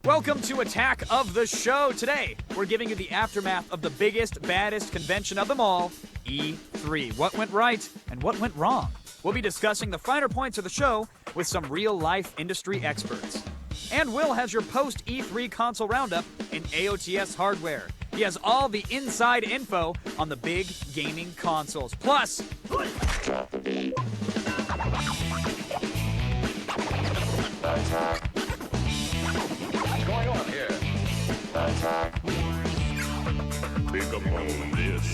Welcome to Attack of the Show. Today, we're giving you the aftermath of the biggest, baddest convention of them all, E3. What went right and what went wrong? We'll be discussing the finer points of the show with some real-life industry experts. And Will has your post-E3 console roundup in AOTS hardware. He has all the inside info on the big gaming consoles. Plus, What's going on here? Think upon this.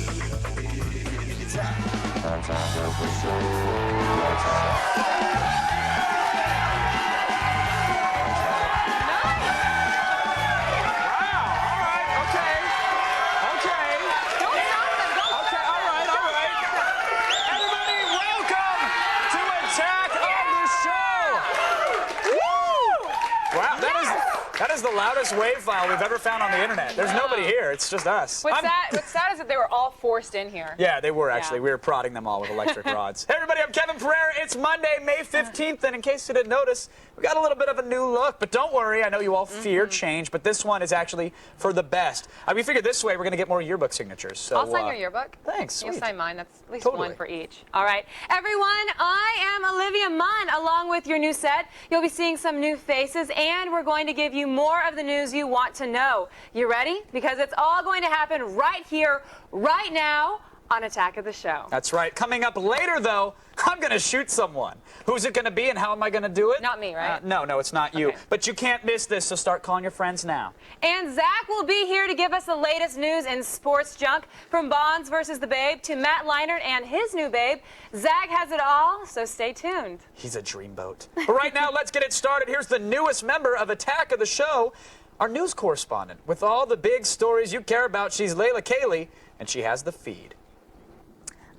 that is the loudest wave file we've ever found on the internet. There's nobody here. It's just us. What's sad is that they were all forced in here. Yeah, they were actually. Yeah. We were prodding them all with electric rods. Hey, everybody, I'm Kevin Pereira. It's Monday, May 15th, and in case you didn't notice, we got a little bit of a new look. But don't worry, I know you all fear change, but this one is actually for the best. We figured this way we're going to get more yearbook signatures. So, I'll sign your yearbook. Thanks. You'll sign mine. That's at least Totally. one for each. All right. Everyone, I am Olivia Munn. Along with your new set, you'll be seeing some new faces, and we're going to give you more of the news you want to know. You ready? Because it's all going to happen right here, right now, on Attack of the Show. That's right. Coming up later, though, I'm going to shoot someone. Who's it going to be and how am I going to do it? Not me, right? No, it's not you. Okay. But you can't miss this, so start calling your friends now. And Zach will be here to give us the latest news in sports junk, from Bonds versus the Babe to Matt Leinart and his new babe. Zach has it all, so stay tuned. He's a dreamboat. But right now, let's get it started. Here's the newest member of Attack of the Show, our news correspondent. With all the big stories you care about, she's Layla Kaylee, and she has the feed.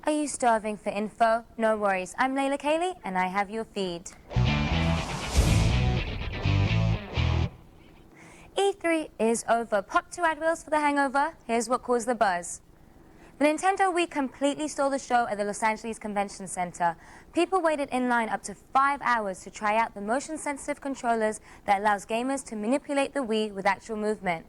Are you starving for info? No worries. I'm Layla Kaylee, and I have your feed. E3 is over. Pop 2 ad wheels for the hangover. Here's what caused the buzz. The Nintendo Wii completely stole the show at the Los Angeles Convention Center. People waited in line up to 5 hours to try out the motion-sensitive controllers that allows gamers to manipulate the Wii with actual movement.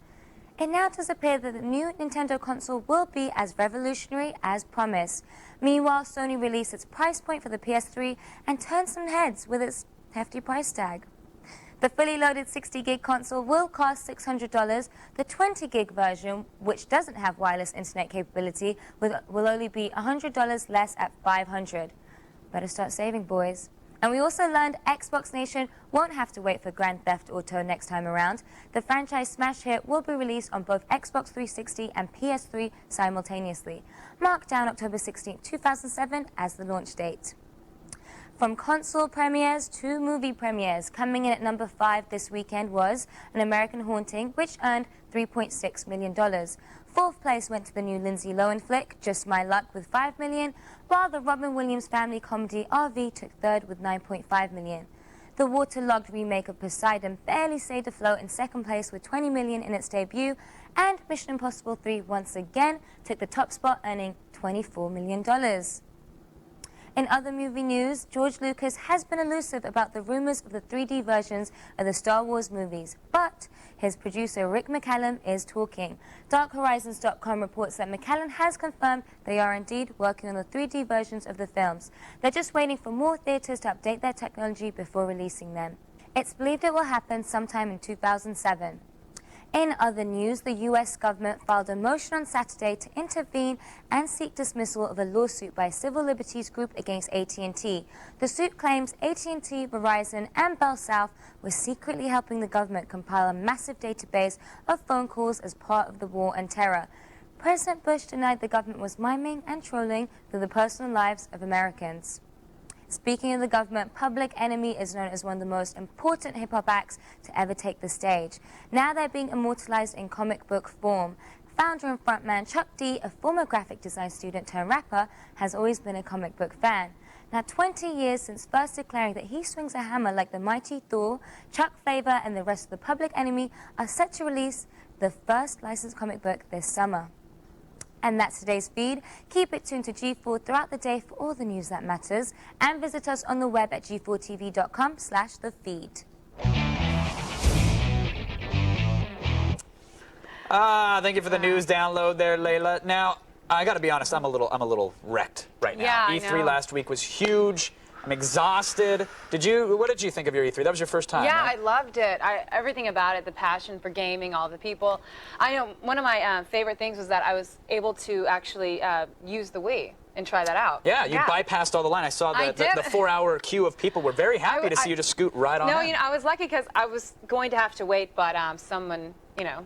It now does appear that the new Nintendo console will be as revolutionary as promised. Meanwhile, Sony released its price point for the PS3 and turned some heads with its hefty price tag. The fully loaded 60-gig console will cost $600. The 20-gig version, which doesn't have wireless internet capability, will only be $100 less at $500. Better start saving, boys. And we also learned Xbox Nation won't have to wait for Grand Theft Auto next time around. The franchise smash hit will be released on both Xbox 360 and PS3 simultaneously. Mark down October 16, 2007 as the launch date. From console premieres to movie premieres, coming in at number 5 this weekend was An American Haunting, which earned $3.6 million. Fourth place went to the new Lindsay Lohan flick, Just My Luck, with $5 million, while the Robin Williams family comedy RV took third with $9.5 million. The waterlogged remake of Poseidon barely stayed afloat in second place with $20 million in its debut, and Mission Impossible 3 once again took the top spot, earning $24 million. In other movie news, George Lucas has been elusive about the rumors of the 3D versions of the Star Wars movies, but his producer Rick McCallum is talking. DarkHorizons.com reports that McCallum has confirmed they are indeed working on the 3D versions of the films. They're just waiting for more theaters to update their technology before releasing them. It's believed it will happen sometime in 2007. In other news, the U.S. government filed a motion on Saturday to intervene and seek dismissal of a lawsuit by a civil liberties group against AT&T. The suit claims AT&T, Verizon, and Bell South were secretly helping the government compile a massive database of phone calls as part of the war on terror. President Bush denied the government was miming and trolling through the personal lives of Americans. Speaking of the government, Public Enemy is known as one of the most important hip-hop acts to ever take the stage. Now they're being immortalized in comic book form. Founder and frontman Chuck D, a former graphic design student turned rapper, has always been a comic book fan. Now 20 years since first declaring that he swings a hammer like the mighty Thor, Chuck Flavor and the rest of the Public Enemy are set to release the first licensed comic book this summer. And that's today's feed. Keep it tuned to G4 throughout the day for all the news that matters. And visit us on the web at g4tv.com/thefeed. Thank you for the news download there, Layla. Now, I got to be honest, I'm a little wrecked right now. Yeah, I E3 know. last week was huge. I'm exhausted. What did you think of your E3? That was your first time, Yeah, right? I loved it. Everything about it, the passion for gaming, all the people. I know one of my favorite things was that I was able to actually use the Wii and try that out. Yeah, you bypassed all the line. I saw I the did. 4-hour queue of people were very happy to see you just scoot right on No, in. you know, I was lucky because I was going to have to wait, but someone, you know,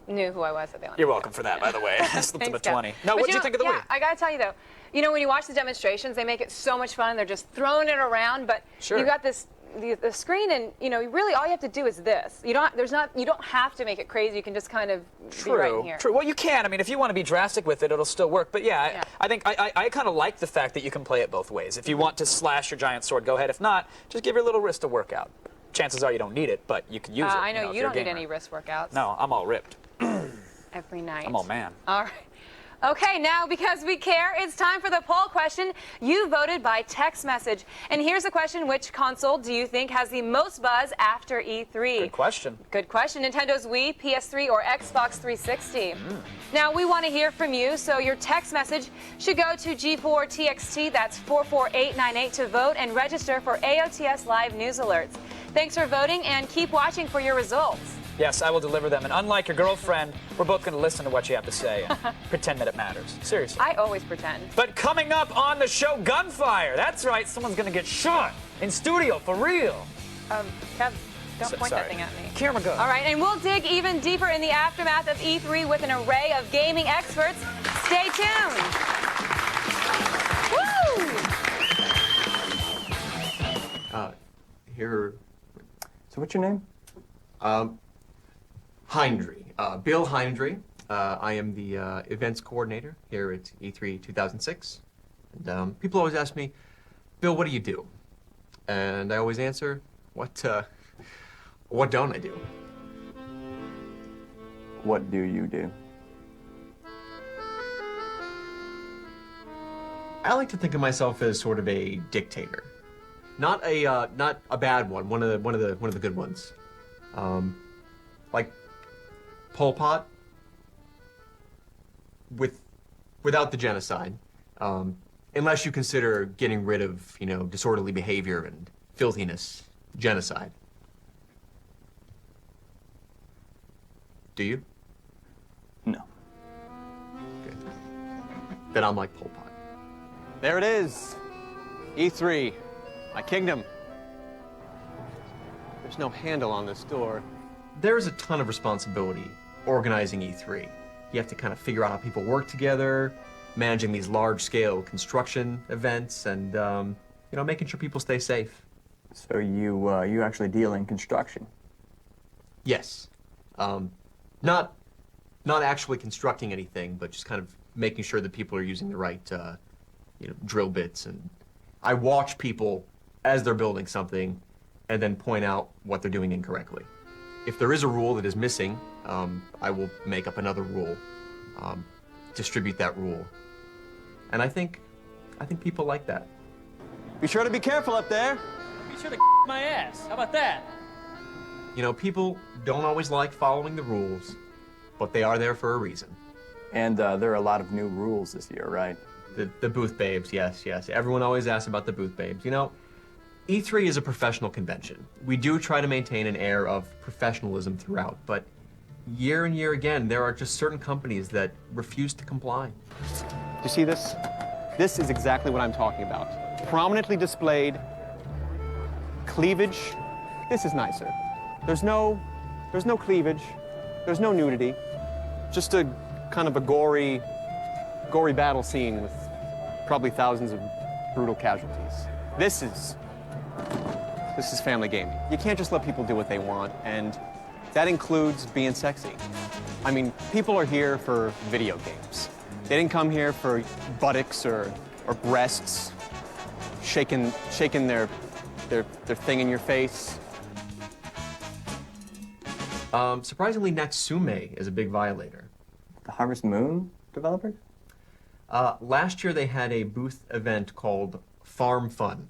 knew who I was at the end. You're welcome for that, by the way. I slipped him a Thanks, Kev. 20. No, But what'd you think of the yeah, Wii? I gotta tell you though, you know, when you watch the demonstrations, they make it so much fun. They're just throwing it around, but Sure. you got this the screen, and you know, really all you have to do is this. You don't have to make it crazy. You can just kind of be right in here. True. Well, you can. I mean, if you want to be drastic with it, it'll still work. But yeah. I think I kind of like the fact that you can play it both ways. If you want to slash your giant sword, go ahead. If not, just give your little wrist a workout. Chances are you don't need it, but you can use it. I know if you you're a don't need gamer. any wrist workouts. No, I'm all ripped. Every night. I'm all man. All right. Okay, now because we care, it's time for the poll question. You voted by text message. And here's the question: which console do you think has the most buzz after E3? Good question. Good question. Nintendo's Wii, PS3, or Xbox 360? Now, we want to hear from you, so your text message should go to G4TXT, that's 44898, to vote and register for AOTS Live News Alerts. Thanks for voting, and keep watching for your results. Yes, I will deliver them. And unlike your girlfriend, we're both going to listen to what you have to say and pretend that it matters. Seriously. I always pretend. But coming up on the show, gunfire. That's right, someone's going to get shot in studio for real. Kev, don't point sorry. that thing at me. Camera go. All right, and we'll dig even deeper in the aftermath of E3 with an array of gaming experts. Stay tuned. Woo! Here, So what's your name? Hindry, Bill Hindry. I am the events coordinator here at E3 2006. And people always ask me, Bill, what do you do? And I always answer, what don't I do? What do you do? I like to think of myself as sort of a dictator, not a bad one. One of the good ones, like Pol Pot, without the genocide, unless you consider getting rid of disorderly behavior and filthiness genocide. Do you? No. Good. Then I'm like Pol Pot. There it is. E3, my kingdom. There's no handle on this door. There's a ton of responsibility organizing E3. You have to kind of figure out how people work together, managing these large-scale construction events, and making sure people stay safe. So you actually deal in construction? Yes. Not actually constructing anything, but just kind of making sure that people are using the right drill bits. And I watch people as they're building something and then point out what they're doing incorrectly. If there is a rule that is missing, I will make up another rule, distribute that rule. And I think people like that. Be sure to be careful up there. Be sure to my ass. How about that? People don't always like following the rules, but they are there for a reason. And there are a lot of new rules this year, right? The booth babes, yes. Everyone always asks about the booth babes. E3 is a professional convention. We do try to maintain an air of professionalism throughout, but year and year again, there are just certain companies that refuse to comply. Do you see this? This is exactly what I'm talking about. Prominently displayed cleavage. This is nicer. There's no cleavage. There's no nudity. Just a kind of a gory battle scene with probably thousands of brutal casualties. This is family gaming. You can't just let people do what they want, and that includes being sexy. I mean, people are here for video games. They didn't come here for buttocks or breasts, shaking their thing in your face. Surprisingly, Natsume is a big violator. The Harvest Moon developer? Last year they had a booth event called Farm Fun.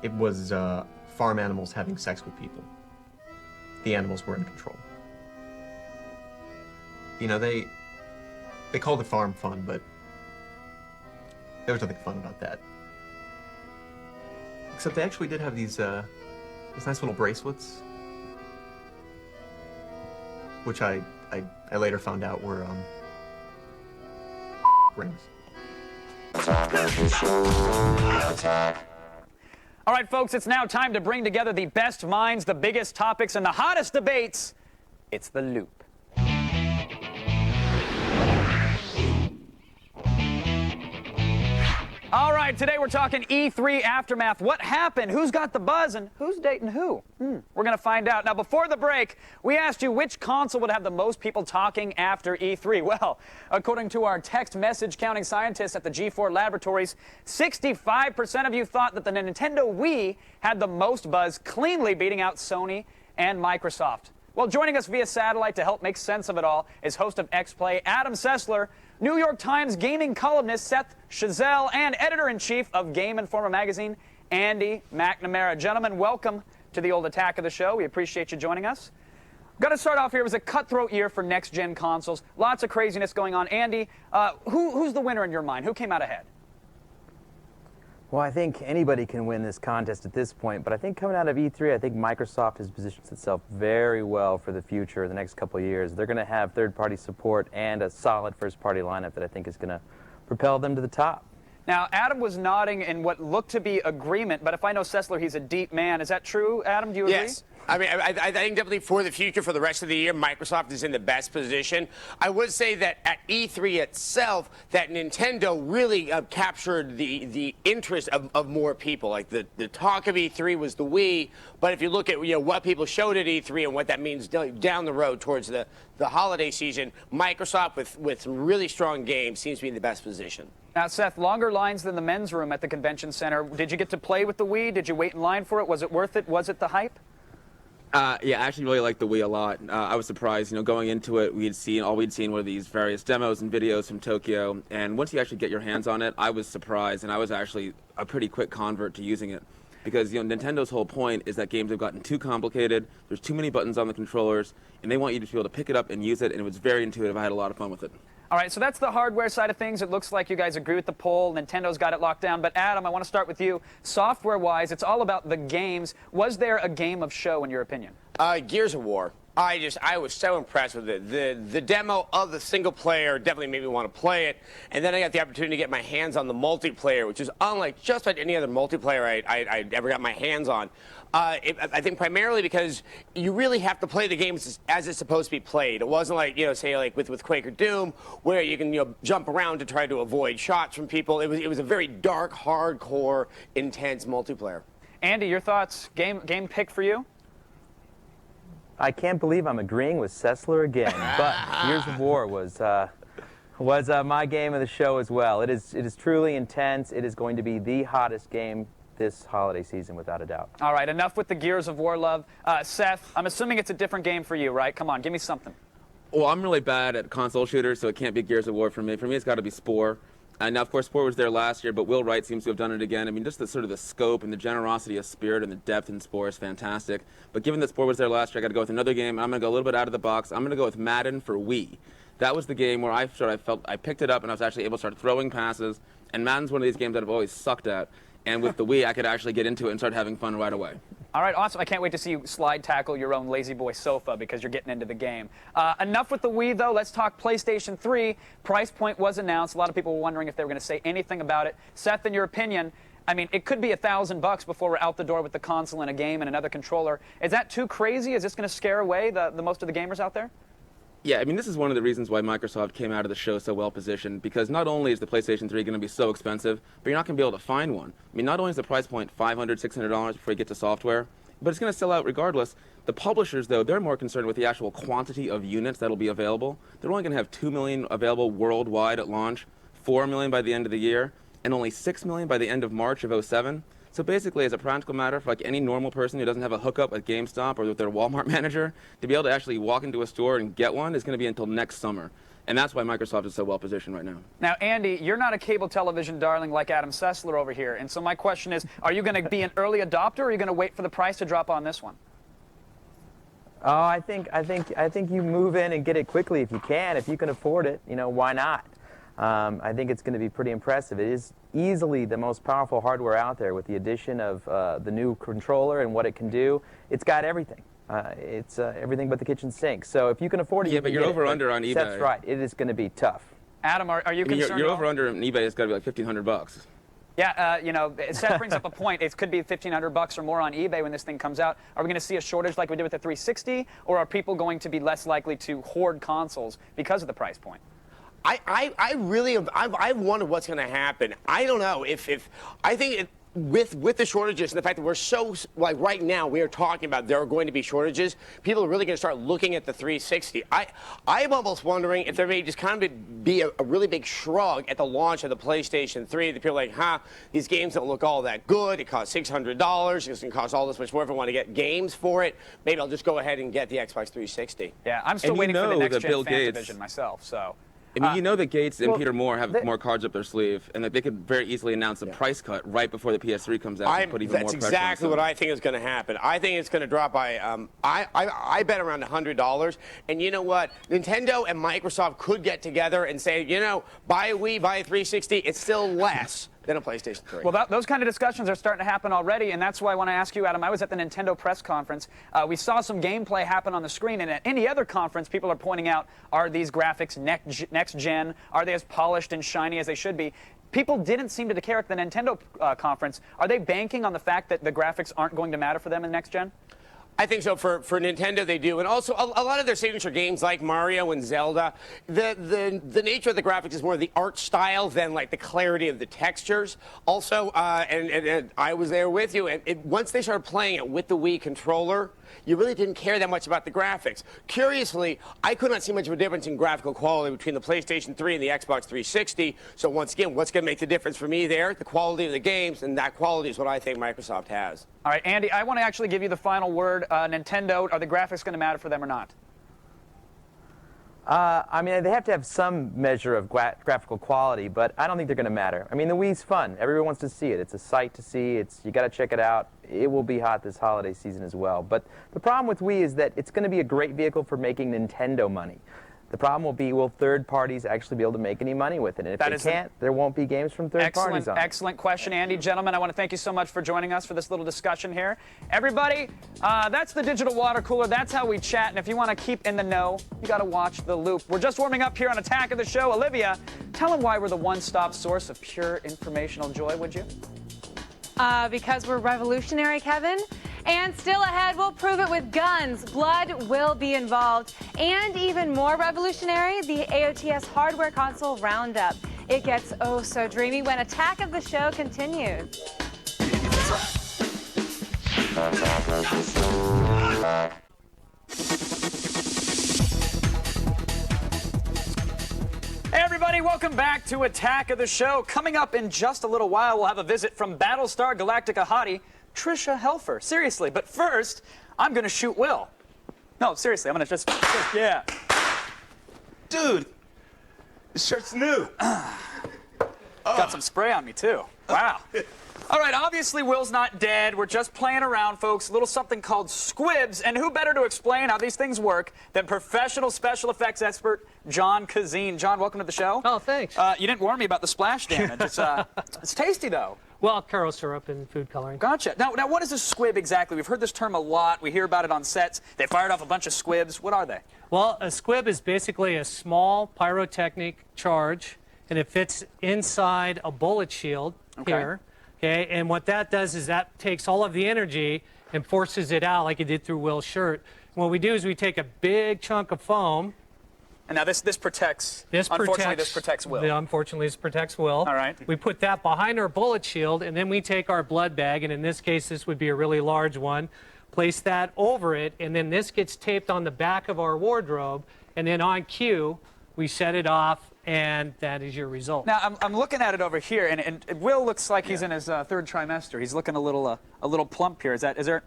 It was farm animals having sex with people. the animals were in control. You know, they call the farm fun, but there was nothing fun about that. Except they actually did have these nice little bracelets, which I later found out were rings. All right, folks, it's now time to bring together the best minds, the biggest topics, and the hottest debates. It's The Loop. All right, today we're talking E3 aftermath. What happened? Who's got the buzz? And who's dating who? We're going to find out. Now, before the break, we asked you which console would have the most people talking after E3. Well, according to our text message counting scientists at the G4 Laboratories, 65% of you thought that the Nintendo Wii had the most buzz, cleanly beating out Sony and Microsoft. Well, joining us via satellite to help make sense of it all is host of X-Play, Adam Sessler, New York Times gaming columnist Seth Chazelle, and editor-in-chief of Game Informer magazine, Andy McNamara. Gentlemen, welcome to the old attack of the show. We appreciate you joining us. Got to start off here. It was a cutthroat year for next-gen consoles. Lots of craziness going on. Andy, who's the winner in your mind? Who came out ahead? Well, I think anybody can win this contest at this point, but I think coming out of E3, I think Microsoft has positioned itself very well for the future, the next couple of years. They're going to have third-party support and a solid first-party lineup that I think is going to propel them to the top. Now, Adam was nodding in what looked to be agreement, but if I know Sessler, he's a deep man. Is that true, Adam? Do you agree? Yes. I mean, I think definitely for the future, for the rest of the year, Microsoft is in the best position. I would say that at E3 itself, that Nintendo really captured the interest of more people. Like the talk of E3 was the Wii, but if you look at what people showed at E3 and what that means down the road towards the holiday season, Microsoft with some really strong games seems to be in the best position. Now, Seth, longer lines than the men's room at the convention center. Did you get to play with the Wii? Did you wait in line for it? Was it worth it? Was it the hype? Yeah, I actually really liked the Wii a lot. I was surprised, going into it, we'd seen were these various demos and videos from Tokyo, and once you actually get your hands on it, I was surprised, and I was actually a pretty quick convert to using it. Because, Nintendo's whole point is that games have gotten too complicated, there's too many buttons on the controllers, and they want you to be able to pick it up and use it, and it was very intuitive. I had a lot of fun with it. All right, so that's the hardware side of things. It looks like you guys agree with the poll. Nintendo's got it locked down. But Adam, I want to start with you. Software-wise, it's all about the games. Was there a game of show, in your opinion? Gears of War. I was so impressed with it. The demo of the single player definitely made me want to play it. And then I got the opportunity to get my hands on the multiplayer, which is unlike just about any other multiplayer I ever got my hands on. I think primarily because you really have to play the game as it's supposed to be played. It wasn't like, say like with Quake or Doom, where you can jump around to try to avoid shots from people. It was a very dark, hardcore, intense multiplayer. Andy, your thoughts? Game pick for you? I can't believe I'm agreeing with Sessler again, but Gears of War was my game of the show as well. It is truly intense. It is going to be the hottest game this holiday season, without a doubt. All right, enough with the Gears of War love. Seth, I'm assuming it's a different game for you, right? Come on, give me something. Well, I'm really bad at console shooters, so it can't be Gears of War for me. For me, it's got to be Spore. And now, of course, Spore was there last year, but Will Wright seems to have done it again. I mean, just the sort of the scope and the generosity of spirit and the depth in Spore is fantastic. But given that Spore was there last year, I got to go with another game. I'm going to go a little bit out of the box. I'm going to go with Madden for Wii. That was the game where I felt I picked it up and I was actually able to start throwing passes. And Madden's one of these games that I've always sucked at. And with the Wii, I could actually get into it and start having fun right away. All right, awesome. I can't wait to see you slide tackle your own lazy boy sofa because you're getting into the game. Enough with the Wii, though. Let's talk PlayStation 3. Price point was announced. A lot of people were wondering if they were going to say anything about it. Seth, in your opinion, I mean, it could be $1,000 before we're out the door with the console and a game and another controller. Is that too crazy? Is this going to scare away the most of the gamers out there? Yeah, I mean, this is one of the reasons why Microsoft came out of the show so well positioned, because not only is the PlayStation 3 going to be so expensive, but you're not going to be able to find one. I mean, not only is the price point $500, $600 before you get to software, but it's going to sell out regardless. The publishers, though, they're more concerned with the actual quantity of units that'll be available. They're only going to have 2 million available worldwide at launch, 4 million by the end of the year, and only 6 million by the end of March of 2007. So basically, as a practical matter, for like any normal person who doesn't have a hookup at GameStop or with their Walmart manager, to be able to actually walk into a store and get one is going to be until next summer. And that's why Microsoft is so well positioned right now. Now, Andy, you're not a cable television darling like Adam Sessler over here. And so my question is, are you going to be an early adopter or are you going to wait for the price to drop on this one? Oh, I think you move in and get it quickly if you can. If you can afford it, why not? I think it's going to be pretty impressive. It is easily the most powerful hardware out there with the addition of the new controller and what it can do. It's got everything. It's everything but the kitchen sink. So if you can afford it, Yeah, but you're over under on eBay. That's right. It is going to be tough. Adam, are you concerned? Your at all? over under on eBay has got to be like $1,500. Yeah, Seth brings up a point. It could be $1,500 or more on eBay when this thing comes out. Are we going to see a shortage like we did with the 360, or are people going to be less likely to hoard consoles because of the price point? I really I've wondered what's going to happen. I don't know if I think with the shortages and the fact that we're so, like right now we are talking about there are going to be shortages, people are really going to start looking at the 360. I'm almost wondering if there may just kind of be a really big shrug at the launch of the PlayStation 3. The people are like, these games don't look all that good. It costs $600. It's going to cost all this much more if I want to get games for it. Maybe I'll just go ahead and get the Xbox 360. Yeah, I'm still waiting for the next gen fan division myself, so. I mean, you know that Gates and Peter Moore have more cards up their sleeve, and that they could very easily announce a price cut right before the PS3 comes out and put even more pressure on That's exactly what I think is going to happen. I think it's going to drop by, I bet around $100. And you know what? Nintendo and Microsoft could get together and say, buy a Wii, buy a 360. It's still less than a PlayStation 3. Well, those kind of discussions are starting to happen already, and that's why I want to ask you, Adam, I was at the Nintendo press conference. We saw some gameplay happen on the screen, and at any other conference, people are pointing out, are these graphics next gen? Are they as polished and shiny as they should be? People didn't seem to care at the Nintendo conference. Are they banking on the fact that the graphics aren't going to matter for them in next gen? I think so. For Nintendo, they do. And also, a lot of their signature games like Mario and Zelda, the nature of the graphics is more the art style than, like, the clarity of the textures. Also, and I was there with you, and once they started playing it with the Wii controller, you really didn't care that much about the graphics. Curiously, I could not see much of a difference in graphical quality between the PlayStation 3 and the Xbox 360. So once again, what's going to make the difference for me there? The quality of the games, and that quality is what I think Microsoft has. All right, Andy, I want to actually give you the final word. Nintendo, are the graphics going to matter for them or not? I mean, they have to have some measure of graphical quality, but I don't think they're going to matter. I mean, the Wii's fun. Everyone wants to see it. It's a sight to see. You got to check it out. It will be hot this holiday season as well. But the problem with Wii is that it's going to be a great vehicle for making Nintendo money. The problem will be, will third parties actually be able to make any money with it? And if they can't, there won't be games from third parties on it. Excellent question, Andy. Gentlemen, I want to thank you so much for joining us for this little discussion here. Everybody, that's the digital water cooler. That's how we chat. And if you want to keep in the know, you got to watch The Loop. We're just warming up here on Attack of the Show. Olivia, tell them why we're the one-stop source of pure informational joy, would you? Because we're revolutionary, Kevin. And still ahead, we'll prove it with guns. Blood will be involved. And even more revolutionary, the AOTS hardware console roundup. It gets oh so dreamy when Attack of the Show continues. Hey everybody, welcome back to Attack of the Show. Coming up in just a little while, we'll have a visit from Battlestar Galactica hottie, Trisha Helfer. Seriously, but first, I'm gonna shoot Will. No, seriously, I'm gonna just yeah. Dude, this shirt's new. Got some spray on me too. Wow. All right, obviously Will's not dead. We're just playing around, folks. A little something called Squibs, and who better to explain how these things work than professional special effects expert John Kazine. John, welcome to the show. Oh, thanks. You didn't warn me about the splash damage. It's tasty though. Well, Karo syrup and food coloring. Gotcha. Now, what is a squib exactly? We've heard this term a lot. We hear about it on sets. They fired off a bunch of squibs. What are they? Well, a squib is basically a small pyrotechnic charge, and it fits inside a bullet shield here. Okay, and what that does is that takes all of the energy and forces it out like it did through Will's shirt. And what we do is we take a big chunk of foam. And now this protects. Unfortunately, this protects Will. Unfortunately, this protects Will. All right. We put that behind our bullet shield, and then we take our blood bag, and in this case, this would be a really large one. Place that over it, and then this gets taped on the back of our wardrobe, and then on cue, we set it off, and that is your result. Now I'm looking at it over here, and Will looks like he's in his third trimester. He's looking a little plump here. Is there?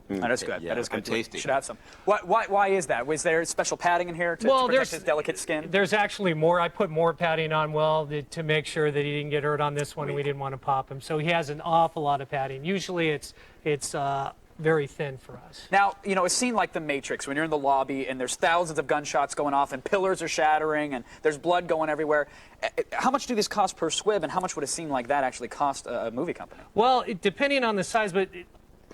That is good. Yeah, that is good. tasty. Should have some. Why is that? Was there special padding in here to protect his delicate skin? There's actually more. I put more padding on Will to make sure that he didn't get hurt on this one, and we didn't want to pop him. So he has an awful lot of padding. Usually it's very thin for us. Now, you know, it seemed like The Matrix when you're in the lobby and there's thousands of gunshots going off and pillars are shattering and there's blood going everywhere. How much do these cost per squib, and how much would a scene like that actually cost a movie company? Well, depending on the size, but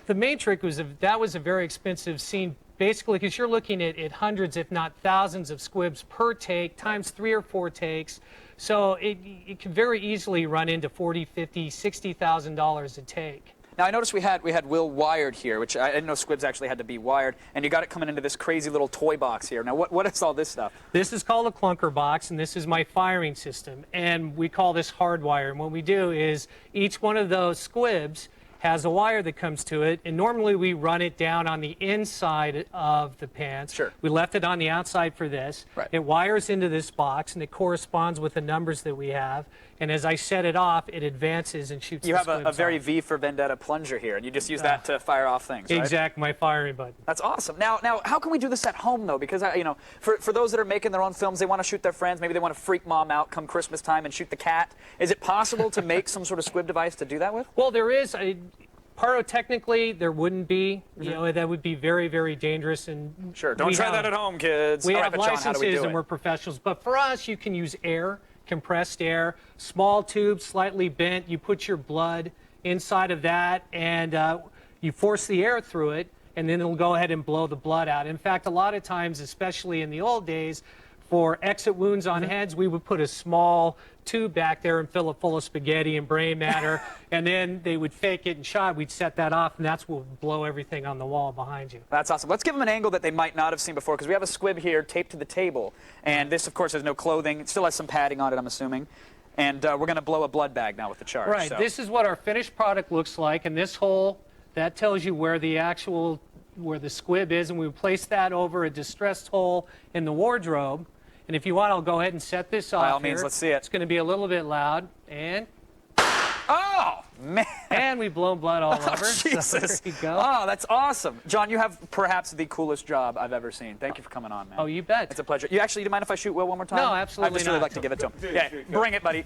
The Matrix was a very expensive scene, basically because you're looking at hundreds, if not thousands, of squibs per take, times 3 or 4 takes. So it could very easily run into $40,000, $50,000, $60,000 a take. Now, I noticed we had Will wired here, which I didn't know squibs actually had to be wired, and you got it coming into this crazy little toy box here. Now, what is all this stuff? This is called a clunker box, and this is my firing system, and we call this hardwire. And what we do is each one of those squibs has a wire that comes to it, and normally we run it down on the inside of the pants. Sure. We left it on the outside for this. Right. It wires into this box, and it corresponds with the numbers that we have. And as I set it off, it advances and shoots. You the have a squibs very off. V for Vendetta plunger here, and you just use that to fire off things, right? Exactly, my firing button. That's awesome. Now, how can we do this at home, though? Because, you know, for those that are making their own films, they want to shoot their friends. Maybe they want to freak mom out come Christmas time and shoot the cat. Is it possible to make some sort of squib device to do that with? Well, there is. Pyrotechnically, there wouldn't be. You know, that would be very, very dangerous. And Sure. Don't try that at home, kids. We All right, have but John, how do we licenses do and it? we're professionals. But for us, you can use air, compressed air, small tube, slightly bent. You put your blood inside of that, and you force the air through it, and then it'll go ahead and blow the blood out. In fact, a lot of times, especially in the old days, for exit wounds on heads, we would put a small tube back there and fill it full of spaghetti and brain matter, and then they would fake it and shot. We'd set that off, and that's what would blow everything on the wall behind you. That's awesome. Let's give them an angle that they might not have seen before, because we have a squib here taped to the table, and this, of course, has no clothing. It still has some padding on it, I'm assuming. And we're going to blow a blood bag now with the charge. Right. So. This is what our finished product looks like, and this hole, that tells you where the squib is, and we place that over a distressed hole in the wardrobe. And if you want, I'll go ahead and set this off. By all means, here. let's see it. It's going to be a little bit loud, and Oh, man. we've blown blood all over. Jesus. So there you go. Oh, that's awesome. John, you have perhaps the coolest job I've ever seen. Thank you for coming on, man. Oh, you bet. It's a pleasure. You actually, do you mind if I shoot Will one more time? No, absolutely I'd just really not. like to give it to him. Yeah, bring it, buddy.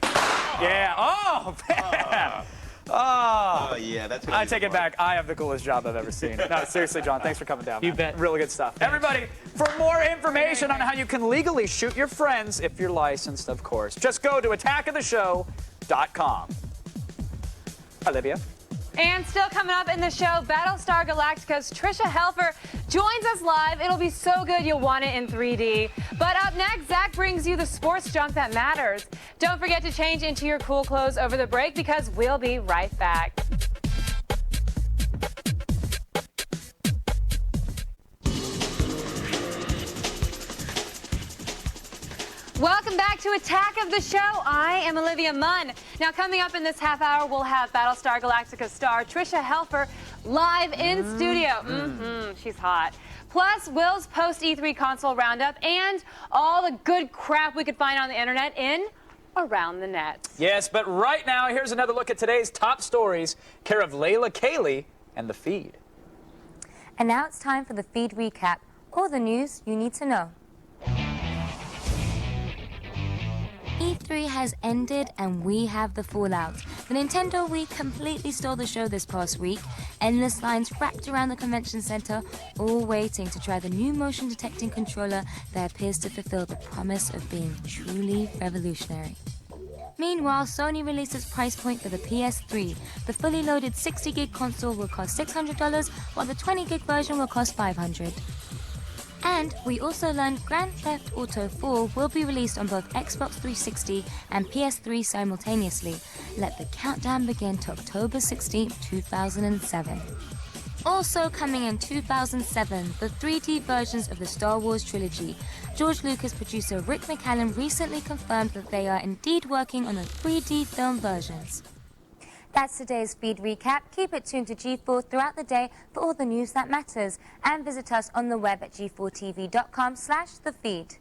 Yeah. Oh, man. Oh, yeah, that's I take it back. I have the coolest job I've ever seen. No, seriously, John, thanks for coming down. You man. bet. Really good stuff. Everybody, for more information on how you can legally shoot your friends, if you're licensed, of course, just go to attackoftheshow.com. Olivia. And still coming up in the show, Battlestar Galactica's Trisha Helfer joins us live. It'll be so good you'll want it in 3D. But up next, Zach brings you the sports junk that matters. Don't forget to change into your cool clothes over the break, because we'll be right back. Welcome back to Attack of the Show. I am Olivia Munn. Now, coming up in this half hour, we'll have Battlestar Galactica star Trisha Helfer live in studio. She's hot. Plus, Will's post-E3 console roundup and all the good crap we could find on the internet in Around the Net. Yes, but right now, here's another look at today's top stories, care of Layla, Kaylee, and The Feed. And now it's time for the feed recap, all the news you need to know. E3 has ended and we have the fallout. The Nintendo Wii completely stole the show this past week. Endless lines wrapped around the convention center, all waiting to try the new motion detecting controller that appears to fulfill the promise of being truly revolutionary. Meanwhile, Sony released its price point for the PS3. The fully loaded 60GB console will cost $600, while the 20GB version will cost $500. And we also learned Grand Theft Auto 4 will be released on both Xbox 360 and PS3 simultaneously. Let the countdown begin to October 16, 2007. Also coming in 2007, the 3D versions of the Star Wars trilogy. George Lucas producer Rick McCallum recently confirmed that they are indeed working on the 3D film versions. That's today's feed recap. Keep it tuned to G4 throughout the day for all the news that matters. And visit us on the web at g4tv.com/thefeed.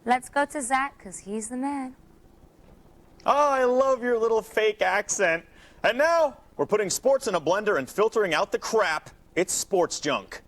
Let's go to Zach, because he's the man. Oh, I love your little fake accent. And now, we're putting sports in a blender and filtering out the crap. It's sports junk.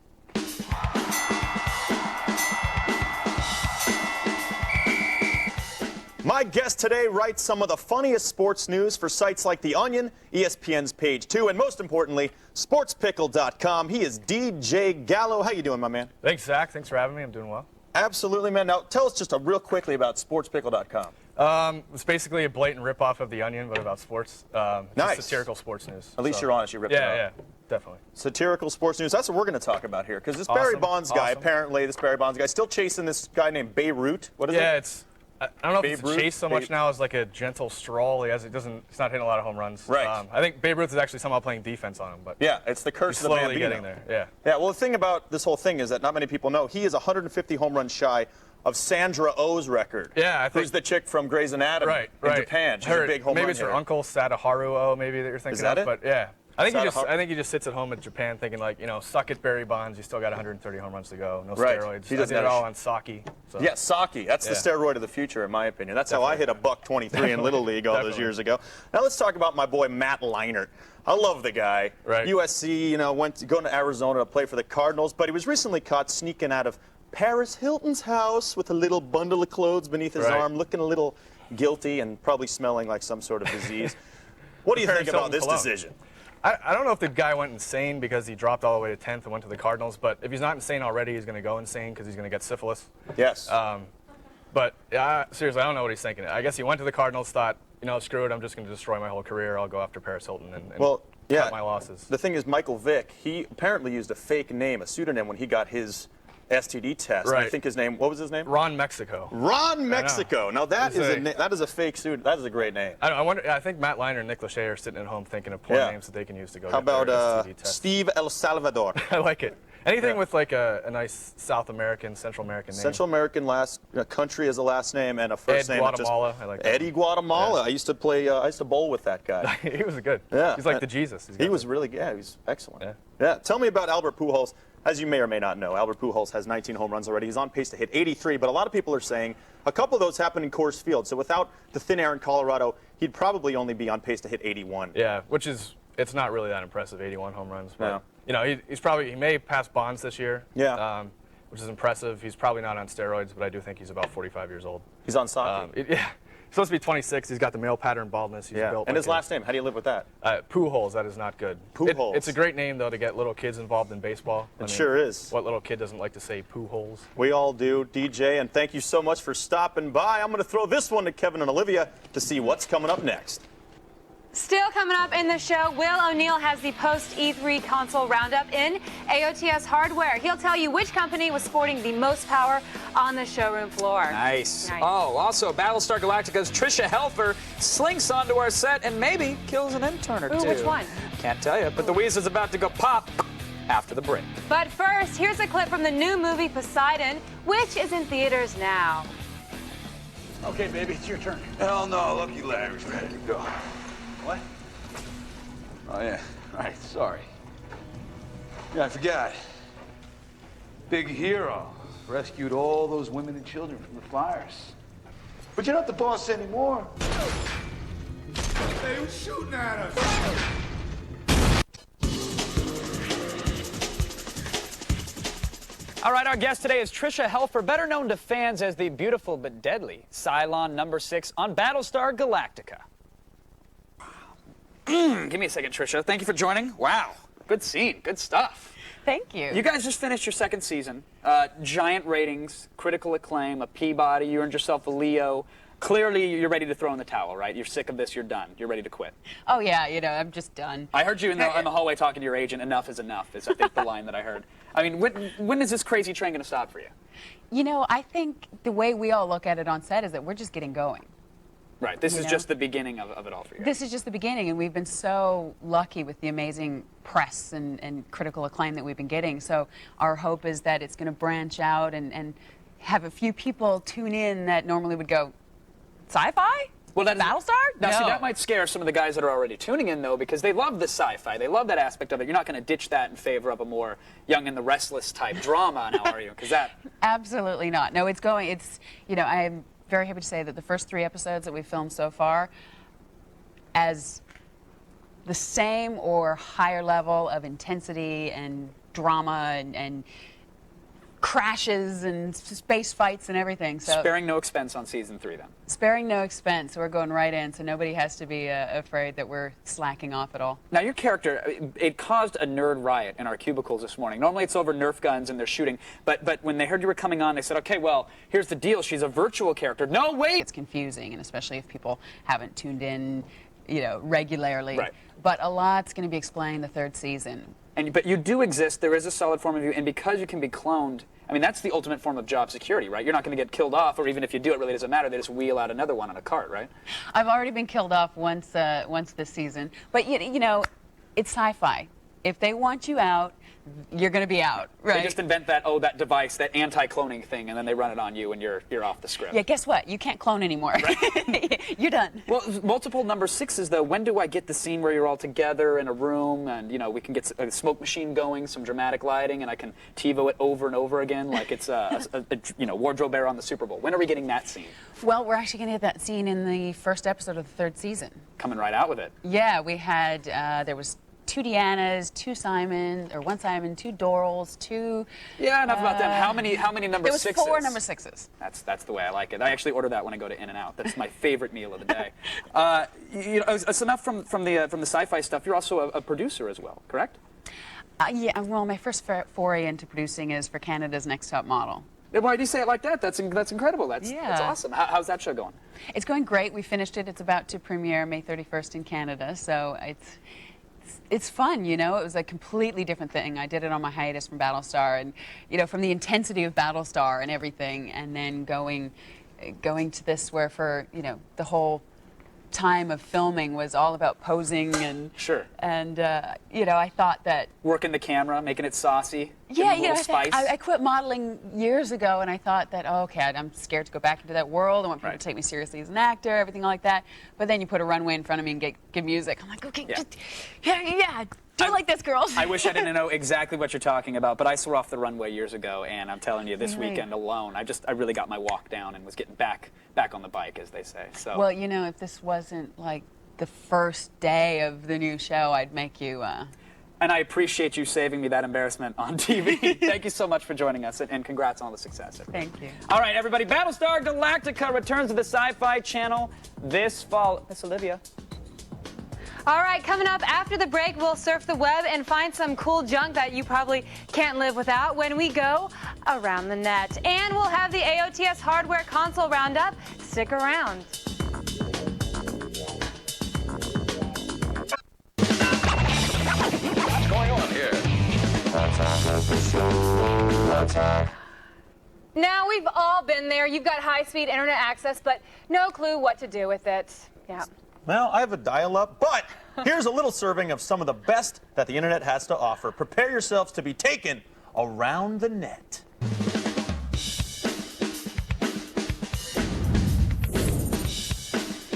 My guest today writes some of the funniest sports news for sites like The Onion, ESPN's Page 2, and most importantly, sportspickle.com. He is DJ Gallo. How you doing, my man? Thanks, Zach. Thanks for having me. I'm doing well. Absolutely, man. Now, tell us just real quickly about sportspickle.com. It's basically a blatant ripoff of The Onion, but about sports. Nice. Just satirical sports news. At least you're honest. You ripped it off. Yeah, definitely. Satirical sports news. That's what we're going to talk about here. Because this Barry Bonds guy, apparently, this Barry Bonds guy, still chasing this guy named Beirut. What is it? Yeah, I don't know if it's Babe a chase so much Ruth? now as like a gentle stroll. He's not hitting a lot of home runs. Right. I think Babe Ruth is actually somehow playing defense on him, but Yeah, it's the curse he's of the slowly Bambino. getting there. Yeah. Yeah, well, the thing about this whole thing is that not many people know he is 150 home runs shy of Sandra Oh's record. Yeah, I think. Who's the chick from Grey's Anatomy in Japan. She's a big home maybe run it's her hitter. uncle Sadaharu Oh, maybe that you're thinking Is that of. it? But yeah. I Sadaharu? think he just sits at home in Japan thinking like, suck it, Barry Bonds. You still got 130 home runs to go. No Right. steroids. He I doesn't did it have a all on sake. So. Yeah, sake. That's the steroid of the future, in my opinion. That's how I hit a $123 in Little League all those years ago. Now let's talk about my boy Matt Leinart. I love the guy. Right. USC, going to Arizona to play for the Cardinals, but he was recently caught sneaking out of Paris Hilton's house with a little bundle of clothes beneath his arm, looking a little guilty and probably smelling like some sort of disease. What do you think about this decision? I don't know if the guy went insane because he dropped all the way to 10th and went to the Cardinals, but if he's not insane already, he's going to go insane because he's going to get syphilis. Yes. But seriously, I don't know what he's thinking. I guess he went to the Cardinals, thought, screw it, I'm just going to destroy my whole career. I'll go after Paris Hilton and cut my losses. The thing is, Michael Vick, he apparently used a fake name, a pseudonym, when he got his STD test. Right. I think his name, what was his name? Ron Mexico. Ron Mexico. Now that is a fake suit. That is a great name. I think Matt Leinart and Nick Lachey are sitting at home thinking of porn names that they can use to go How get their about STD test. Steve El Salvador? I like it. Anything with like a nice South American, Central American name. Central American country as a last name and a first Ed name. Guatemala. I like that. Eddie Guatemala. Yeah. I used to play. I used to bowl with that guy. He was good. Yeah. He's like the Jesus. He was really good. Yeah, he was excellent. Yeah. Tell me about Albert Pujols. As you may or may not know, Albert Pujols has 19 home runs already. He's on pace to hit 83, but a lot of people are saying a couple of those happened in Coors Field. So without the thin air in Colorado, he'd probably only be on pace to hit 81. Yeah, it's not really that impressive, 81 home runs. But, No. he may pass Bonds this year. Yeah. Which is impressive. He's probably not on steroids, but I do think he's about 45 years old. He's on sake. Yeah. He's supposed to be 26. He's got the male pattern baldness. He's built And like his last name, how do you live with that? Pujols, that is not good. Pujols. It's a great name, though, to get little kids involved in baseball. It sure is. What little kid doesn't like to say Pujols? We all do, DJ, and thank you so much for stopping by. I'm going to throw this one to Kevin and Olivia to see what's coming up next. Still coming up in the show, Will O'Neill has the post-E3 console roundup in AOTS Hardware. He'll tell you which company was sporting the most power on the showroom floor. Nice. Oh, also, Battlestar Galactica's Trisha Helfer slinks onto our set and maybe kills an intern or two. Which one? Can't tell you, but the Weeze is about to go pop after the break. But first, here's a clip from the new movie Poseidon, which is in theaters now. Okay, baby, it's your turn. Hell no, Lucky Larry's ready to go. What? Oh, yeah. Right, sorry. Yeah, I forgot. Big hero. Rescued all those women and children from the fires. But you're not the boss anymore. Hey, who's shooting at us? All right, our guest today is Trisha Helfer, better known to fans as the beautiful but deadly Cylon number 6 on Battlestar Galactica. Give me a second, Trisha. Thank you for joining. Wow, good scene, good stuff. Thank you. You guys just finished your second season. Giant ratings, critical acclaim, a Peabody. You earned yourself a Leo. Clearly, you're ready to throw in the towel, right? You're sick of this. You're done. You're ready to quit. Oh, yeah, I'm just done. I heard you in the hallway talking to your agent. Enough is enough is, I think, the line that I heard. I mean, when is this crazy train going to stop for you? I think the way we all look at it on set is that we're just getting going. Right. This is just the beginning of it all for you. This is just the beginning, and we've been so lucky with the amazing press and critical acclaim that we've been getting. So our hope is that it's going to branch out and have a few people tune in that normally would go, sci-fi? Well, Battlestar? Now, No. see, that might scare some of the guys that are already tuning in, though, because they love the sci-fi. They love that aspect of it. You're not going to ditch that in favor of a more Young and the Restless type drama now, are you? Because that... Absolutely not. No, I'm very happy to say that the first 3 episodes that we've filmed so far, as the same or higher level of intensity and drama and crashes and space fights and everything. So Sparing no expense on season 3, then. sparing no expense. We're going right in, so nobody has to be afraid that we're slacking off at all. Now, your character, it caused a nerd riot in our cubicles this morning. Normally it's over Nerf guns and they're shooting, but when they heard you were coming on, they said, okay, well, here's the deal. She's a virtual character. No, wait! It's confusing, and especially if people haven't tuned in, regularly. Right. But a lot's going to be explained in the 3rd season. But you do exist. There is a solid form of you, and because you can be cloned, I mean, that's the ultimate form of job security, right? You're not going to get killed off, or even if you do, it really doesn't matter. They just wheel out another one on a cart, right? I've already been killed off once this season. But, it's sci-fi. If they want you out, you're going to be out, right? They just invent that device, that anti-cloning thing, and then they run it on you, and you're off the script. Yeah, guess what? You can't clone anymore. Right? You're done. Well, multiple number 6s, though. When do I get the scene where you're all together in a room, and, we can get a smoke machine going, some dramatic lighting, and I can TiVo it over and over again like it's a wardrobe error on the Super Bowl? When are we getting that scene? Well, we're actually going to get that scene in the 1st episode of the 3rd season. Coming right out with it. Yeah, we had, there was 2 Deannas, 2 Simon, or 1 Simon, 2 Dorals, 2... Yeah, enough about them. How many number 6s? There was 4 number 6s. That's the way I like it. I actually order that when I go to In-N-Out. That's my favorite meal of the day. It's enough from the sci-fi stuff. You're also a producer as well, correct? Yeah, well, my first foray into producing is for Canada's Next Top Model. Why do you say it like that? That's incredible. That's awesome. How's that show going? It's going great. We finished it. It's about to premiere May 31st in Canada, so it's fun, It was a completely different thing. I did it on my hiatus from Battlestar, and from the intensity of Battlestar and everything, and then going to this where for the whole time of filming was all about posing and sure. And I thought that working the camera, making it saucy. Yeah, spice. I quit modeling years ago, and I thought that I'm scared to go back into that world. I want people to take me seriously as an actor, everything like that. But then you put a runway in front of me and get music. I'm like, okay, yeah. Do it like this, girls. I wish I didn't know exactly what you're talking about, but I swore off the runway years ago, and I'm telling you, this weekend alone, I really got my walk down and was getting back on the bike, as they say. So. Well, if this wasn't like the first day of the new show, I'd make you. And I appreciate you saving me that embarrassment on TV. Thank you so much for joining us, and congrats on all the success. Thank you. All right, everybody, Battlestar Galactica returns to the Sci-Fi Channel this fall. Miss Olivia. All right, coming up after the break, we'll surf the web and find some cool junk that you probably can't live without when we go around the net. And we'll have the AOTS Hardware Console Roundup. Stick around. What's going on here? Now, we've all been there. You've got high-speed internet access, but no clue what to do with it. Yeah. Well, I have a dial-up, but here's a little serving of some of the best that the internet has to offer. Prepare yourselves to be taken around the net.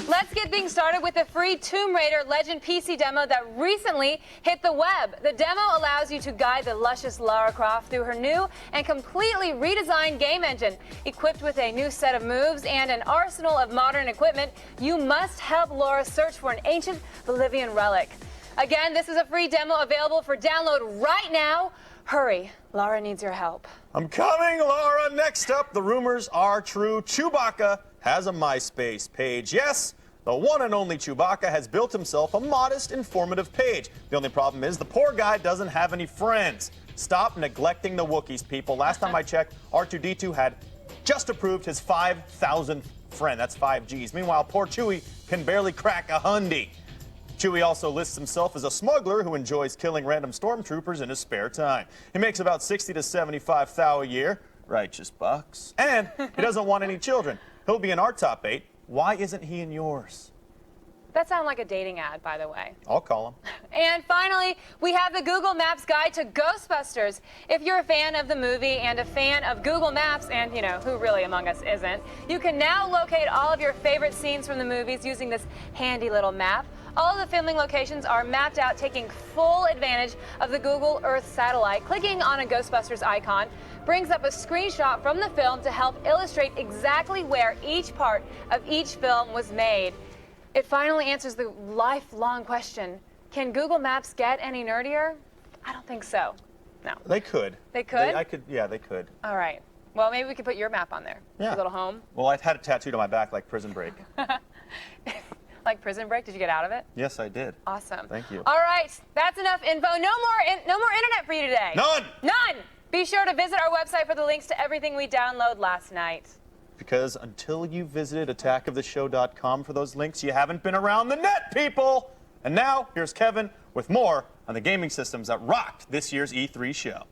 Let's get things started with the free Tomb Raider Legend PC demo that recently hit the web. The demo allows you to guide the luscious Lara Croft through her new and completely redesigned game engine. Equipped with a new set of moves and an arsenal of modern equipment, you must help Laura search for an ancient Bolivian relic. Again, this is a free demo available for download right now. Hurry, Lara needs your help. I'm coming, Laura. Next up, the rumors are true. Chewbacca has a MySpace page. Yes, the one and only Chewbacca has built himself a modest, informative page. The only problem is the poor guy doesn't have any friends. Stop neglecting the Wookiees, people. Last time I checked, R2-D2 had just approved his 5,000th friend. That's 5 Gs. Meanwhile, poor Chewie can barely crack a hundy. Chewie also lists himself as a smuggler who enjoys killing random stormtroopers in his spare time. He makes about 60 to 75 thou a year. Righteous bucks. And he doesn't want any children. He'll be in our top 8. Why isn't he in yours? That sounds like a dating ad, by the way. I'll call him. And finally, we have the Google Maps Guide to Ghostbusters. If you're a fan of the movie and a fan of Google Maps, and who really among us isn't, you can now locate all of your favorite scenes from the movies using this handy little map. All of the filming locations are mapped out, taking full advantage of the Google Earth satellite. Clicking on a Ghostbusters icon brings up a screenshot from the film to help illustrate exactly where each part of each film was made. It finally answers the lifelong question, can Google Maps get any nerdier? I don't think so. No. They could. They could? Yeah, they could. All right. Well, maybe we could put your map on there. Yeah. Your little home. Well, I had it tattooed on my back like Prison Break. Like Prison Break? Did you get out of it? Yes, I did. Awesome. Thank you. All right. That's enough info. No more internet for you today. None! None! Be sure to visit our website for the links to everything we downloaded last night. Because until you visited attackoftheshow.com for those links, you haven't been around the net, people! And now, here's Kevin with more on the gaming systems that rocked this year's E3 show.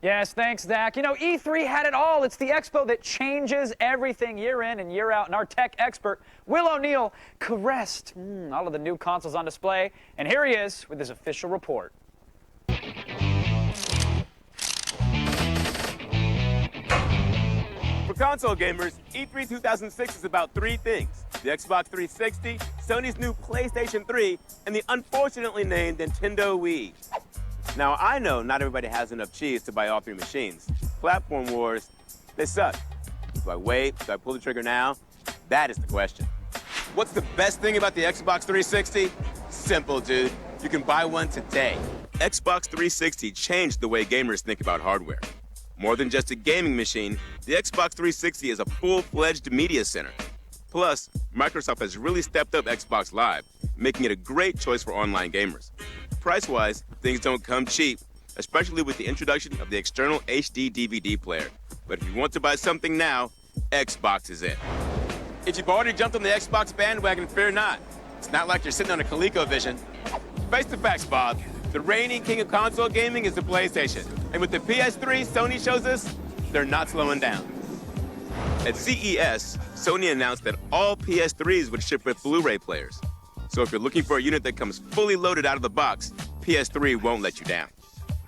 Yes, thanks, Zach. You know, E3 had it all. It's the expo that changes everything year in and year out. And our tech expert, Will O'Neill, caressed all of the new consoles on display. And here he is with his official report. For console gamers, E3 2006 is about three things: the Xbox 360, Sony's new PlayStation 3, and the unfortunately named Nintendo Wii. Now, I know not everybody has enough cheese to buy all three machines. Platform wars, they suck. Do I wait? Do I pull the trigger now? That is the question. What's the best thing about the Xbox 360? Simple, dude. You can buy one today. Xbox 360 changed the way gamers think about hardware. More than just a gaming machine, the Xbox 360 is a full-fledged media center. Plus, Microsoft has really stepped up Xbox Live, making it a great choice for online gamers. Price-wise, things don't come cheap, especially with the introduction of the external HD DVD player. But if you want to buy something now, Xbox is it. If you've already jumped on the Xbox bandwagon, fear not. It's not like you're sitting on a ColecoVision. Face the facts, Bob. The reigning king of console gaming is the PlayStation. And with the PS3, Sony shows us they're not slowing down. At CES, Sony announced that all PS3s would ship with Blu-ray players. So if you're looking for a unit that comes fully loaded out of the box, PS3 won't let you down.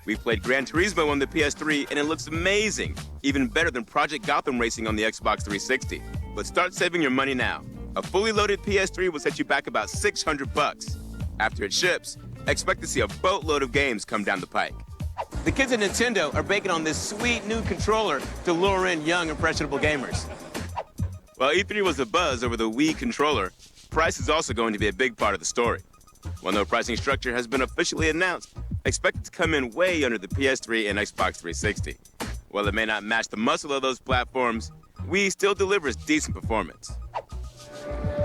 We played Gran Turismo on the PS3, and it looks amazing, even better than Project Gotham Racing on the Xbox 360. But start saving your money now. A fully loaded PS3 will set you back about $600. After it ships, expect to see a boatload of games come down the pike. The kids at Nintendo are banking on this sweet new controller to lure in young, impressionable gamers. While E3 was a buzz over the Wii controller, price is also going to be a big part of the story. While no pricing structure has been officially announced, expect it to come in way under the PS3 and Xbox 360. While it may not match the muscle of those platforms, Wii still delivers decent performance.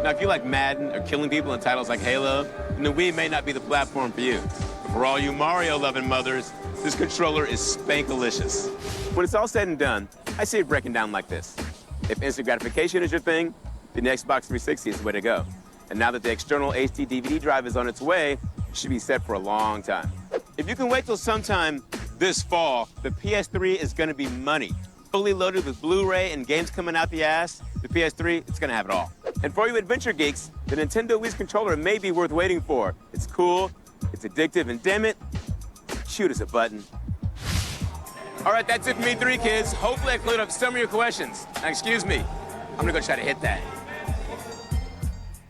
Now, if you like Madden or killing people in titles like Halo, then the Wii may not be the platform for you. But for all you Mario-loving mothers, this controller is spankalicious. When it's all said and done, I see it breaking down like this. If instant gratification is your thing, then the Xbox 360 is the way to go. And now that the external HD DVD drive is on its way, you should be set for a long time. If you can wait till sometime this fall, the PS3 is going to be money. Fully loaded with Blu-ray and games coming out the ass, the PS3, it's going to have it all. And for you adventure geeks, the Nintendo Wii's controller may be worth waiting for. It's cool, it's addictive, and damn it, cute as a button. All right, that's it for me, three kids. Hopefully I cleared up some of your questions. Now, excuse me, I'm going to go try to hit that.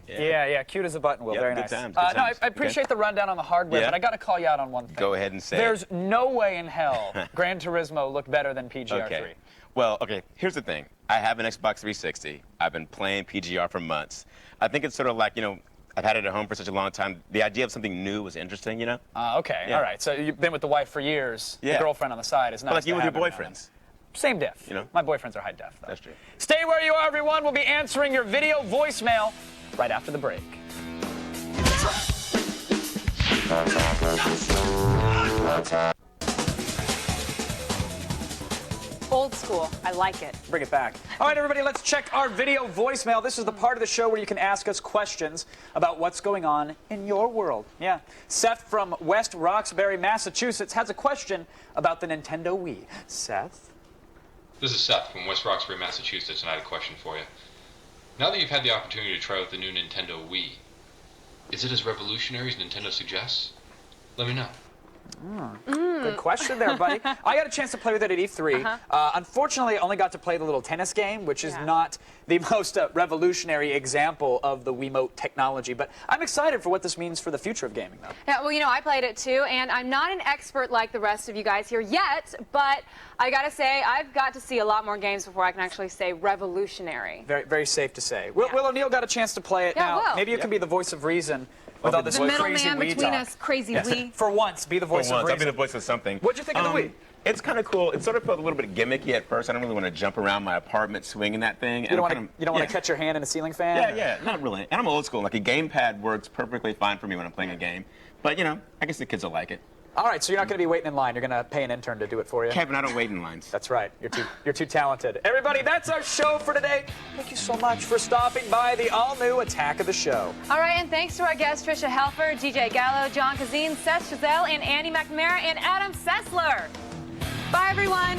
Yeah, cute as a button, Will. Yep, Very good nice. times, No, good times. I appreciate the rundown on the hardware, Yeah? but I got to call you out on one thing. Go ahead and say There's it. no way in hell Gran Turismo looked better than PGR3. Okay. Well, okay, here's the thing. I have an Xbox 360. I've been playing PGR for months. I think it's sort of like, you know, I've had it at home for such a long time. The idea of something new was interesting, you know? Okay, Yeah. all right. So you've been with the wife for years. Yeah. The girlfriend on the side is nice. Well, like you to with your have every now and boyfriends. then. Same diff. You know? My boyfriends are high def, though. That's true. Stay where you are, everyone. We'll be answering your video voicemail right after the break. Old school. I like it. Bring it back. All right, everybody, let's check our video voicemail. This is the part of the show where you can ask us questions about what's going on in your world. Yeah. Seth from West Roxbury, Massachusetts, has a question about the Nintendo Wii. Seth? This is Seth from West Roxbury, Massachusetts, and I had a question for you. Now that you've had the opportunity to try out the new Nintendo Wii, is it as revolutionary as Nintendo suggests? Let me know. Good question there, buddy. I got a chance to play with it at E3. Unfortunately, I only got to play the little tennis game, which is not the most revolutionary example of the Wiimote technology. But I'm excited for what this means for the future of gaming, though. Yeah, well, you know, I played it too, and I'm not an expert like the rest of you guys here yet, but I gotta say, I've got to see a lot more games before I can actually say revolutionary. Very, very safe to say. Will O'Neill got a chance to play it Yeah, now. Will. Maybe you can be the voice of reason With all this the crazy middleman Wii between talk. us, crazy Yes. Wii. For once, be the voice For of once, I'll reason. be the voice of something. What'd you think of the Wii? It's kind of cool. It sort of felt a little bit gimmicky at first. I don't really want to jump around my apartment swinging that thing. You don't want to catch your hand in a ceiling fan? Yeah, yeah, not really. And I'm old school. Like a gamepad works perfectly fine for me when I'm playing a game. But, you know, I guess the kids will like it. All right, so you're not going to be waiting in line. You're going to pay an intern to do it for you. Kevin, I don't wait in lines. That's right. You're too talented. Everybody, that's our show for today. Thank you so much for stopping by the all-new Attack of the Show. All right, and thanks to our guests, Trisha Helfer, DJ Gallo, John Kazin, Seth Chazelle, and Andy McNamara, and Adam Sessler. Bye, everyone.